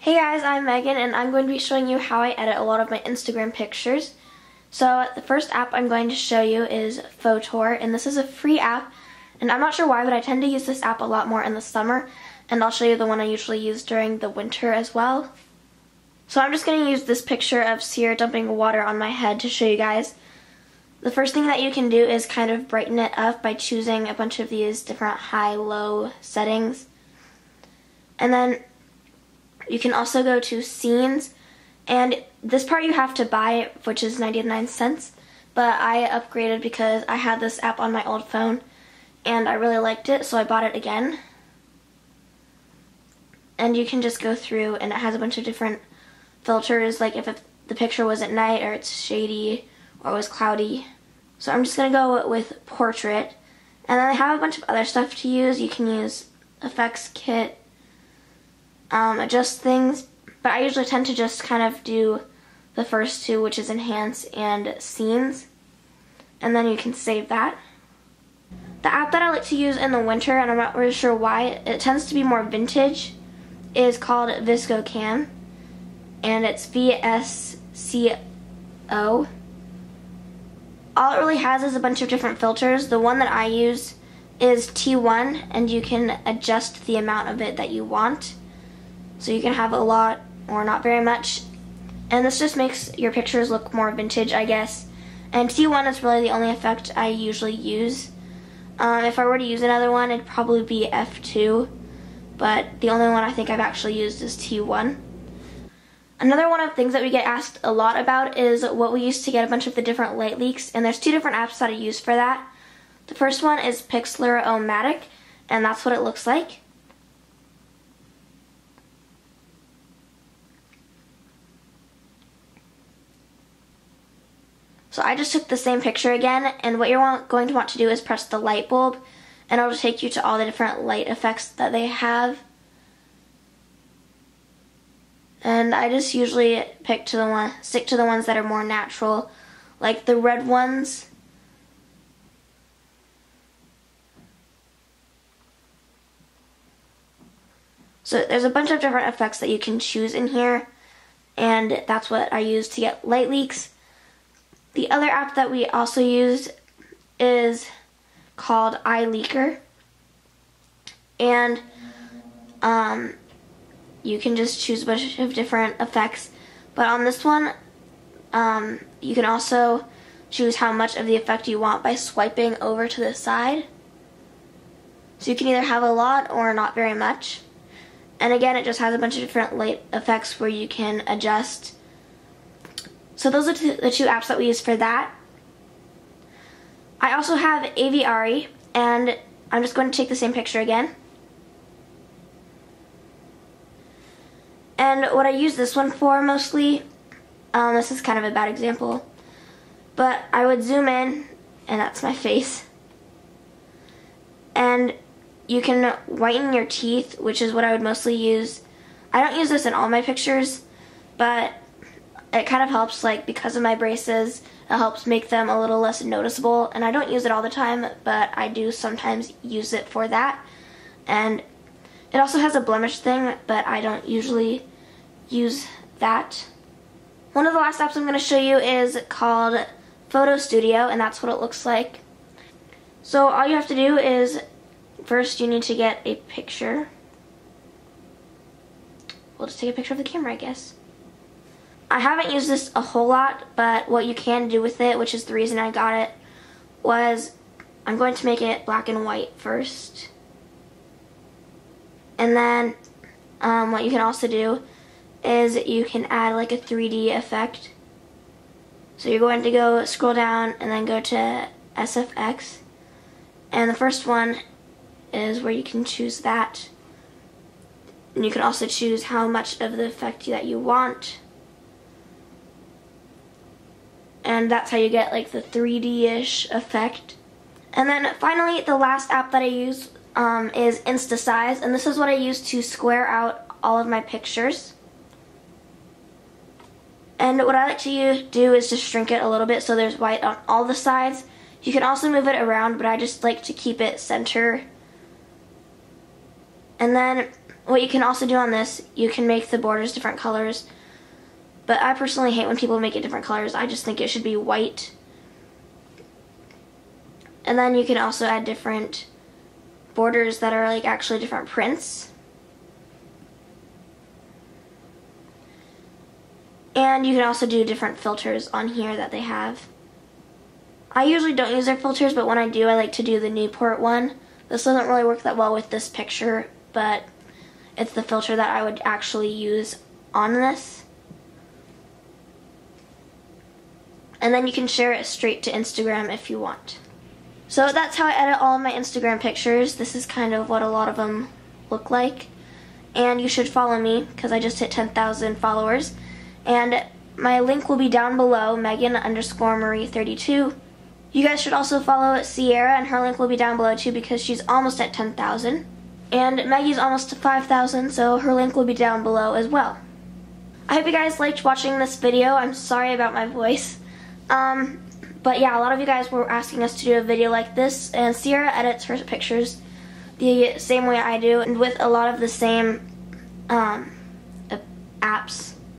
Hey guys, I'm Megan and I'm going to be showing you how I edit a lot of my Instagram pictures. So the first app I'm going to show you is Photor, and this is a free app, and I'm not sure why, but I tend to use this app a lot more in the summer, and I'll show you the one I usually use during the winter as well. So I'm just going to use this picture of Sierra dumping water on my head to show you guys. The first thing that you can do is kind of brighten it up by choosing a bunch of these different high-low settings. And then you can also go to scenes, and this part you have to buy, which is 99 cents, but I upgraded because I had this app on my old phone and I really liked it, so I bought it again. And you can just go through, and it has a bunch of different filters, like if the picture was at night or it's shady or it was cloudy. So I'm just going to go with portrait, and then I have a bunch of other stuff to use. You can use effects kit, adjust things, but I usually tend to just kind of do the first two, which is enhance and scenes, and then you can save that. The app that I like to use in the winter, and I'm not really sure why, it tends to be more vintage, is called VSCO Cam, and it's VSCO. All it really has is a bunch of different filters. The one that I use is T1, and you can adjust the amount of it that you want. So you can have a lot or not very much, and this just makes your pictures look more vintage, I guess. And T1 is really the only effect I usually use. If I were to use another one, it'd probably be F2, but the only one I think I've actually used is T1. Another one of the things that we get asked a lot about is what we use to get a bunch of the different light leaks, and there's two different apps that I use for that. The first one is Pixlr-O-Matic, and that's what it looks like. So I just took the same picture again, and what you're going to want to do is press the light bulb, and it'll take you to all the different light effects that they have. And I just usually stick to the ones that are more natural, like the red ones. So there's a bunch of different effects that you can choose in here, and that's what I use to get light leaks. The other app that we also use is called iLeaker, and you can just choose a bunch of different effects, but on this one you can also choose how much of the effect you want by swiping over to the side. So you can either have a lot or not very much, and again it just has a bunch of different light effects where you can adjust. So those are the two apps that we use for that. I also have Aviary, and I'm just going to take the same picture again. And what I use this one for mostly, this is kind of a bad example, but I would zoom in, and that's my face. And you can whiten your teeth, which is what I would mostly use. I don't use this in all my pictures, but it kind of helps, like, because of my braces, it helps make them a little less noticeable, and I don't use it all the time, but I do sometimes use it for that. And it also has a blemish thing, but I don't usually use that. One of the last apps I'm going to show you is called Photo Studio, and that's what it looks like. So all you have to do is, first you need to get a picture. We'll just take a picture of the camera, I guess. I haven't used this a whole lot, but what you can do with it, which is the reason I got it, was I'm going to make it black and white first. And then what you can also do is you can add like a 3D effect. So you're going to go scroll down and then go to SFX. And the first one is where you can choose that. And you can also choose how much of the effect that you want. And that's how you get like the 3D-ish effect. And then finally, the last app that I use is InstaSize, and this is what I use to square out all of my pictures. And what I like to do is just shrink it a little bit so there's white on all the sides. You can also move it around, but I just like to keep it center. And then what you can also do on this, you can make the borders different colors. But I personally hate when people make it different colors. I just think it should be white. And then you can also add different borders that are like actually different prints. And you can also do different filters on here that they have. I usually don't use their filters, but when I do, I like to do the Newport one. This doesn't really work that well with this picture, but it's the filter that I would actually use on this. And then you can share it straight to Instagram if you want. So that's how I edit all of my Instagram pictures. This is kind of what a lot of them look like. And you should follow me because I just hit 10,000 followers. And my link will be down below, Megan_Marie32. You guys should also follow Sierra, and her link will be down below too because she's almost at 10,000. And Maggie's almost to 5,000, so her link will be down below as well. I hope you guys liked watching this video. I'm sorry about my voice. But yeah, a lot of you guys were asking us to do a video like this, and Sierra edits her pictures the same way I do, and with a lot of the same apps.